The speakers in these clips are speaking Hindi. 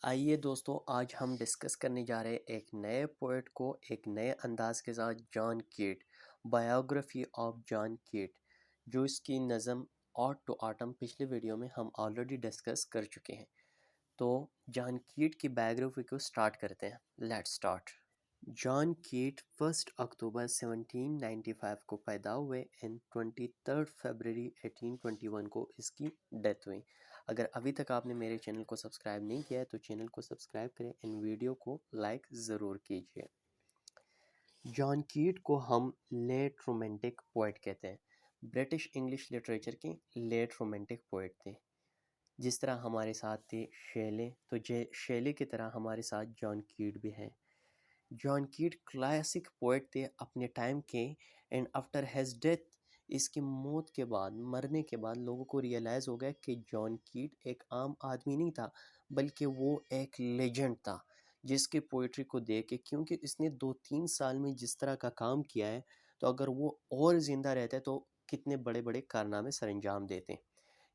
आइए दोस्तों, आज हम डिस्कस करने जा रहे हैं एक नए पोएट को एक नए अंदाज के साथ, जॉन कीट। बायोग्राफी ऑफ जॉन कीट, जो इसकी नज़म ऑड टू ऑटम पिछले वीडियो में हम ऑलरेडी डिस्कस कर चुके हैं। तो जॉन कीट की बायोग्राफी को स्टार्ट करते हैं। Let's start. जॉन कीट 1 अक्टूबर 1795 को पैदा हुए एंड 23 फरवरी 1821 को इसकी डेथ हुई। अगर अभी तक आपने मेरे चैनल को सब्सक्राइब नहीं किया है तो चैनल को सब्सक्राइब करें एंड वीडियो को लाइक ज़रूर कीजिए। जॉन कीट को हम लेट रोमांटिक पोएट कहते हैं। ब्रिटिश इंग्लिश लिटरेचर के लेट रोमांटिक पोएट थे। जिस तरह हमारे साथ थे शेले, तो शेले की तरह हमारे साथ जॉन कीट भी हैं। जॉन कीट क्लासिक पोएट थे अपने टाइम के, एंड आफ्टर हैज़ डेथ, इसकी मौत के बाद, मरने के बाद लोगों को रियलाइज़ हो गया कि जॉन कीट एक आम आदमी नहीं था, बल्कि वो एक लेजेंड था। जिसकी पोइट्री को देख के, क्योंकि इसने 2-3 साल में जिस तरह का काम किया है, तो अगर वो और ज़िंदा रहता है तो कितने बड़े बड़े कारनामे सर अंजाम देते।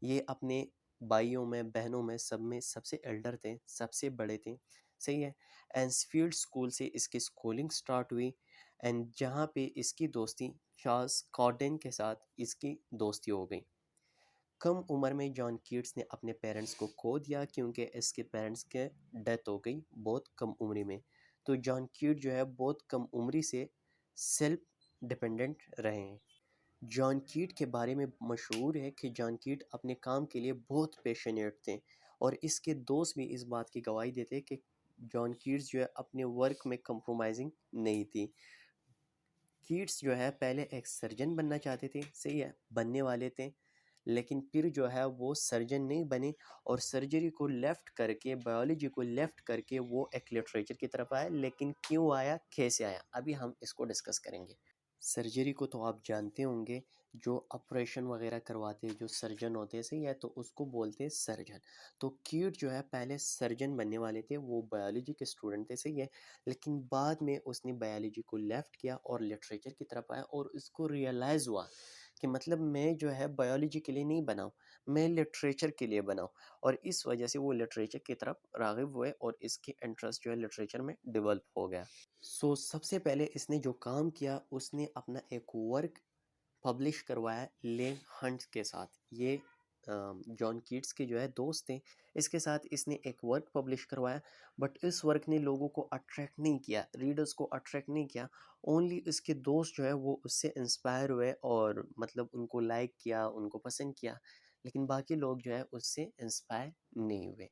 ये अपने भाइयों में, बहनों में, सब में सबसे एल्डर थे, सबसे बड़े थे। सही है। एंसफील्ड स्कूल से इसकी स्कूलिंग स्टार्ट हुई, एंड जहाँ पे इसकी दोस्ती चार्ल्स कॉर्डन के साथ इसकी दोस्ती हो गई। कम उम्र में जॉन कीट्स ने अपने पेरेंट्स को खो दिया, क्योंकि इसके पेरेंट्स के डेथ हो गई बहुत कम उम्र में। तो जॉन कीट जो है बहुत कम उम्र से सेल्फ डिपेंडेंट रहे हैं। जॉन कीट के बारे में मशहूर है कि जॉन कीट अपने काम के लिए बहुत पैशनेट थे, और इसके दोस्त भी इस बात की गवाही देते कि जॉन कीट्स जो है अपने वर्क में कंप्रोमाइजिंग नहीं थी। कीट्स जो है पहले एक सर्जन बनना चाहते थे, सही है, बनने वाले थे, लेकिन फिर जो है वो सर्जन नहीं बने, और सर्जरी को लेफ़्ट करके, बायोलॉजी को लेफ़्ट करके वो एक लिटरेचर की तरफ आया। लेकिन क्यों आया, कैसे आया, अभी हम इसको डिस्कस करेंगे। सर्जरी को तो आप जानते होंगे, जो ऑपरेशन वगैरह करवाते हैं, जो सर्जन होते हैं, सही है, तो उसको बोलते हैं सर्जन। तो कीट जो है पहले सर्जन बनने वाले थे, वो बायोलॉजी के स्टूडेंट थे, सही है, लेकिन बाद में उसने बायोलॉजी को लेफ़्ट किया और लिटरेचर की तरफ आया, और उसको रियलाइज़ हुआ कि मतलब मैं जो है बायोलॉजी के लिए नहीं बना हूँ, मैं लिटरेचर के लिए बना हूँ। और इस वजह से वो लिटरेचर की तरफ राग़िब हुए, और इसके इंटरेस्ट जो है लिटरेचर में डेवलप हो गया। सबसे पहले इसने जो काम किया, उसने अपना एक वर्क पब्लिश करवाया लेन हंट के साथ। ये जॉन कीट्स के जो है दोस्त थे, इसके साथ इसने एक वर्क पब्लिश करवाया। बट इस वर्क ने लोगों को अट्रैक्ट नहीं किया, रीडर्स को अट्रैक्ट नहीं किया। ओनली इसके दोस्त जो है वो उससे इंस्पायर हुए, और मतलब उनको लाइक किया, उनको पसंद किया, लेकिन बाकी लोग जो है उससे इंस्पायर नहीं हुए।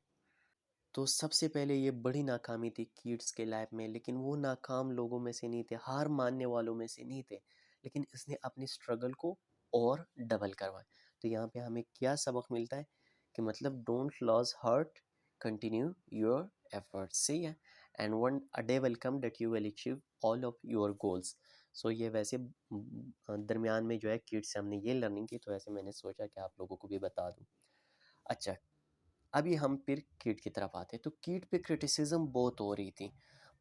तो सबसे पहले ये बड़ी नाकामी थी कीट्स के लाइफ में, लेकिन वो नाकाम लोगों में से नहीं थे, हार मानने वालों में से नहीं थे, लेकिन इसने अपनी स्ट्रगल को और डबल करवाया। तो यहाँ पे हमें क्या सबक मिलता है कि मतलब don't loss heart, continue your efforts, सही है, and one a day will come that you will achieve all of your goals. So ये वैसे दरमियान में जो है किड्स से हमने ये लर्निंग की, तो ऐसे मैंने सोचा कि आप लोगों को भी बता दूँ। अच्छा, अभी हम फिर कीट की तरफ आते हैं। तो कीट पे क्रिटिसिज्म बहुत हो रही थी।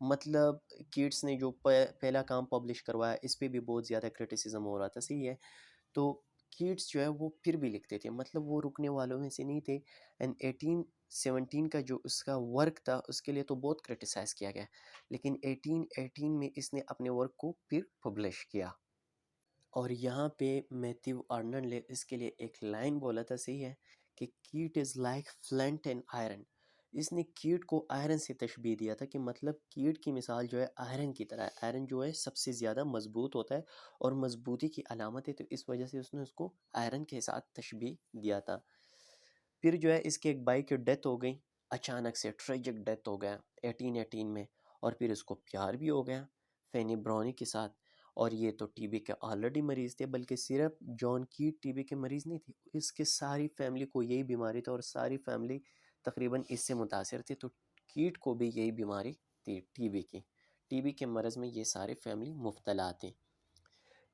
मतलब कीट्स ने जो पहला काम पब्लिश करवाया, इस पे भी बहुत ज़्यादा क्रिटिसिज्म हो रहा था, सही है। तो कीट्स जो है वो फिर भी लिखते थे, मतलब वो रुकने वालों में से नहीं थे। एंड 1817 का जो उसका वर्क था, उसके लिए तो बहुत क्रिटिसाइज़ किया गया, लेकिन 1818 में इसने अपने वर्क को फिर पब्लिश किया। और यहाँ पे मैथ्यू आर्नल्ड ने इसके लिए एक लाइन बोला था, सही है, कि कीट इज़ लाइक फ्लेंट एंड आयरन। इसने कीट को आयरन से तशबीह दिया था, कि मतलब कीट की मिसाल जो है आयरन की तरह है। आयरन जो है सबसे ज़्यादा मजबूत होता है, और मजबूती की अलामत है, तो इस वजह से उसने उसको आयरन के साथ तशबीह दिया था। फिर जो है इसके एक भाई की डेथ हो गई, अचानक से ट्रेजिक डेथ हो गया 1818 में। और फिर इसको प्यार भी हो गया फैनी ब्राउनी के साथ। और ये तो टीबी के ऑलरेडी मरीज़ थे, बल्कि सिर्फ जॉन कीट टीबी के मरीज़ नहीं थे, इसके सारी फैमिली को यही बीमारी थी, और सारी फैमिली तकरीबन इससे मुतासर थी। तो कीट को भी यही बीमारी थी, टीबी की। टीबी के मरज़ में ये सारे फैमिली मुब्तला थे।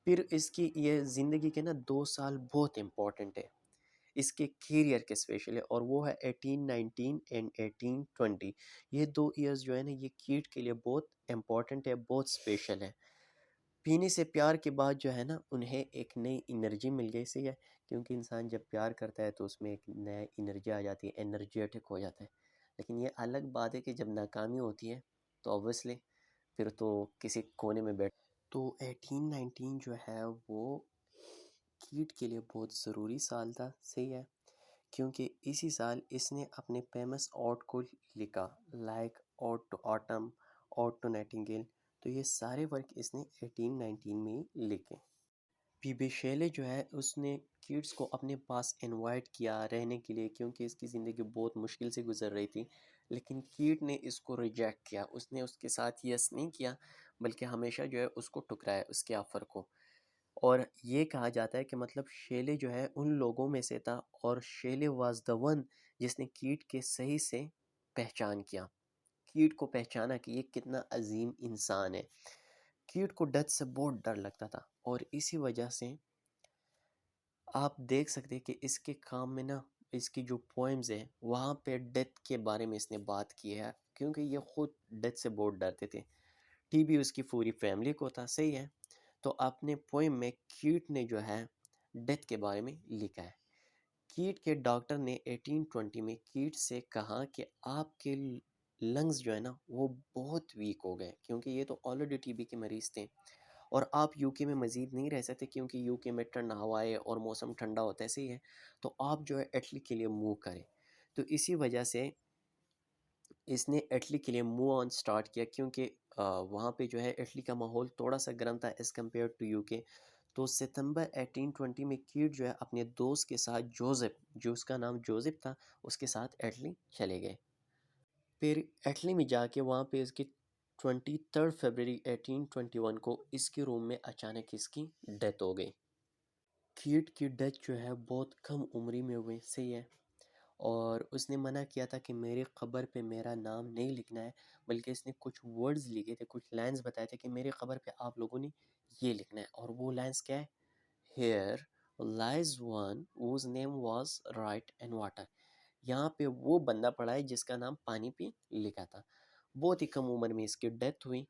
फिर इसकी ये ज़िंदगी के ना 2 साल बहुत इम्पोर्टेंट है इसके करियर के स्पेशली, और वो है 1819 एंड 1820। ये 2 ईयर्स जो है ना, ये कीट के लिए बहुत इम्पोर्टेंट है, बहुत स्पेशल है। पीने से प्यार के बाद जो है ना, उन्हें एक नई एनर्जी मिल गई, सही है, क्योंकि इंसान जब प्यार करता है तो उसमें एक नया एनर्जी आ जाती है, एनर्जेटिक हो जाता है। लेकिन ये अलग बात है कि जब नाकामी होती है तो ऑब्वियसली फिर तो किसी कोने में बैठ। तो 1819 जो है वो कीट के लिए बहुत ज़रूरी साल था, सही है, क्योंकि इसी साल इसने अपने फेमस ऑड को लिखा, like ode to autumn, ode to nightingale. तो ये सारे वर्क इसने 1819 में ही लिखे। पीबी शेले जो है उसने किड्स को अपने पास इनवाइट किया रहने के लिए, क्योंकि इसकी ज़िंदगी बहुत मुश्किल से गुजर रही थी, लेकिन कीट ने इसको रिजेक्ट किया। उसने उसके साथ यस नहीं किया, बल्कि हमेशा जो है उसको ठुकराया, उसके ऑफ़र को। और ये कहा जाता है कि मतलब शेले जो है उन लोगों में से था, और शेले वाज द वन जिसने कीट के सही से पहचान किया, कीट को पहचाना कि ये कितना अजीम इंसान है। कीट को डेथ से बहुत डर लगता था, और इसी वजह से आप देख सकते हैं कि इसके काम में ना, इसकी जो पोएम्स है वहाँ पे डेथ के बारे में इसने बात की है, क्योंकि ये खुद डेथ से बहुत डरते थे। टीबी उसकी पूरी फैमिली को था, सही है। तो अपने पोएम में कीट ने जो है डेथ के बारे में लिखा है। कीट के डॉक्टर ने 1820 में कीट से कहा कि आपके लंग्स जो है ना वो बहुत वीक हो गए, क्योंकि ये तो ऑलरेडी टीबी के मरीज़ थे, और आप यूके में मज़ीद नहीं रह सकते, क्योंकि यूके में ठंड हवाएं और मौसम ठंडा होता है, सही है। तो आप जो है इटली के लिए मूव करें। तो इसी वजह से इसने इटली के लिए मूव ऑन स्टार्ट किया, क्योंकि वहाँ पे जो है इटली का माहौल थोड़ा सा गर्म था एज़ कम्पेयर टू यूके। तो सितंबर 1820 में कीट जो है अपने दोस्त के साथ जोसेफ, जो उसका नाम जोसेफ था, उसके साथ इटली चले गए। फिर इटली में जाके वहाँ पे इसकी 23 फरवरी 1821 को इसके रूम में अचानक इसकी डेथ हो गई। कीट की डेथ जो है बहुत कम उम्री में हुई, सही है। और उसने मना किया था कि मेरी क़ब्र पे मेरा नाम नहीं लिखना है, बल्कि इसने कुछ वर्ड्स लिखे थे, कुछ लाइंस बताए थे कि मेरी क़ब्र पे आप लोगों ने ये लिखना है। और वो लाइंस क्या है? Here lies one whose name was right and water। यहाँ पे वो बंदा पड़ा है जिसका नाम पानी पे लिखा था। बहुत ही कम उम्र में इसकी डेथ हुई।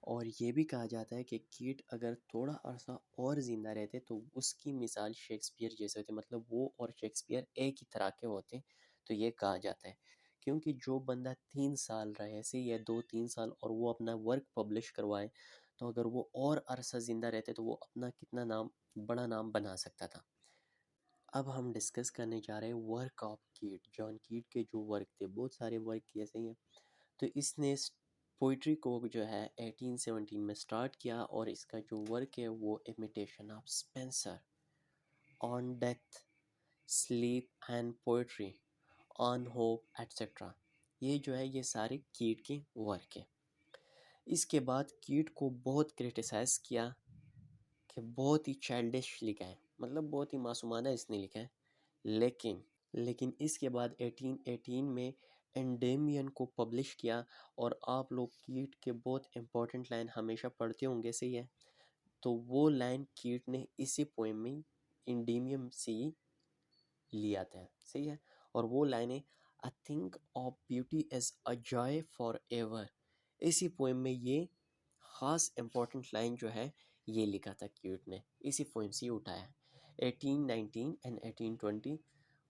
और ये भी कहा जाता है कि कीट अगर थोड़ा अरसा और ज़िंदा रहते तो उसकी मिसाल शेक्सपियर जैसे होते, मतलब वो और शेक्सपियर एक ही तरह के होते। तो ये कहा जाता है, क्योंकि जो बंदा 3 साल रहे ऐसे या 2-3 साल और वो अपना वर्क पब्लिश करवाए, तो अगर वो और अरसा ज़िंदा रहते तो वो अपना कितना नाम, बड़ा नाम बना सकता था। अब हम डिस्कस करने जा रहे हैं वर्क ऑफ कीट। जॉन कीट के जो वर्क थे, बहुत सारे वर्क किए सही हैं। तो इसने पोइट्री को जो है 1817 में स्टार्ट किया, और इसका जो वर्क है वो imitation of Spencer, on death, sleep and poetry, on hope etcetera, ये जो है ये सारे कीट के वर्क है। इसके बाद कीट को बहुत क्रिटिसाइज़ किया कि बहुत ही चाइल्डिश लिखा है, मतलब बहुत ही मासूमाना इसने लिखा है। लेकिन इसके बाद 1818 में एंडेमियन को पब्लिश किया। और आप लोग कीट के बहुत इंपॉर्टेंट लाइन हमेशा पढ़ते होंगे, सही है। तो वो लाइन कीट ने इसी पोएम में एंडेमियम से ही लिया था, सही है। और वो लाइन है, I think of beauty as a joy forever. इसी पोएम में ये ख़ास इम्पोर्टेंट लाइन जो है ये लिखा था कीट ने, इसी पोएम से ही उठाया। 1819 एंड 1820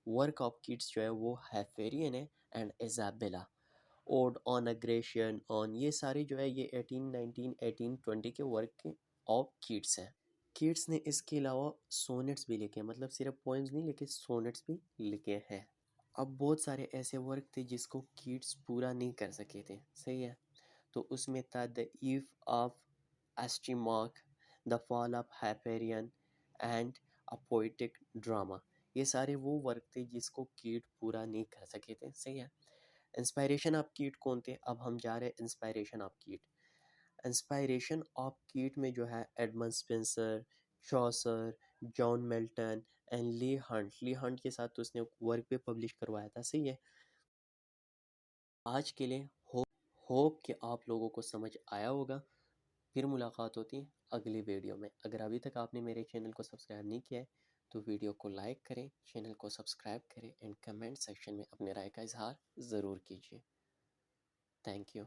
वर्क ऑफ कीट्स जो है वो हैफेरियन है and Isabella, ode on a Grecian urn, ये सारे जो है ये 1819 1820 के वर्क ऑफ कीट्स हैं। कीट्स ने इसके अलावा सोनेट्स भी लिखे हैं, मतलब सिर्फ पोएम्स नहीं लिखे, सोनेट्स भी लिखे हैं। अब बहुत सारे ऐसे वर्क थे जिसको कीट्स पूरा नहीं कर सके थे, सही है। तो उसमें था the eve of St Mark, the fall of Hyperion and a poetic drama. ये सारे वो वर्क थे जिसको कीट पूरा नहीं कर सके थे, सही है। इंस्पायरेशन ऑफ कीट कौन थे? अब हम जा रहे हैं inspiration of Keats. Inspiration of Keats में जो है Edmund Spenser, Chaucer, John Milton and Leigh Hunt. Leigh Hunt के साथ तो उसने वर्क भी पब्लिश करवाया था, सही है। आज के लिए होप कि आप लोगों को समझ आया होगा। फिर मुलाकात होती है अगली वीडियो में। अगर अभी तक आपने मेरे चैनल को सब्सक्राइब नहीं किया है तो वीडियो को लाइक करें, चैनल को सब्सक्राइब करें एंड कमेंट सेक्शन में अपने राय का इजहार ज़रूर कीजिए। Thank you.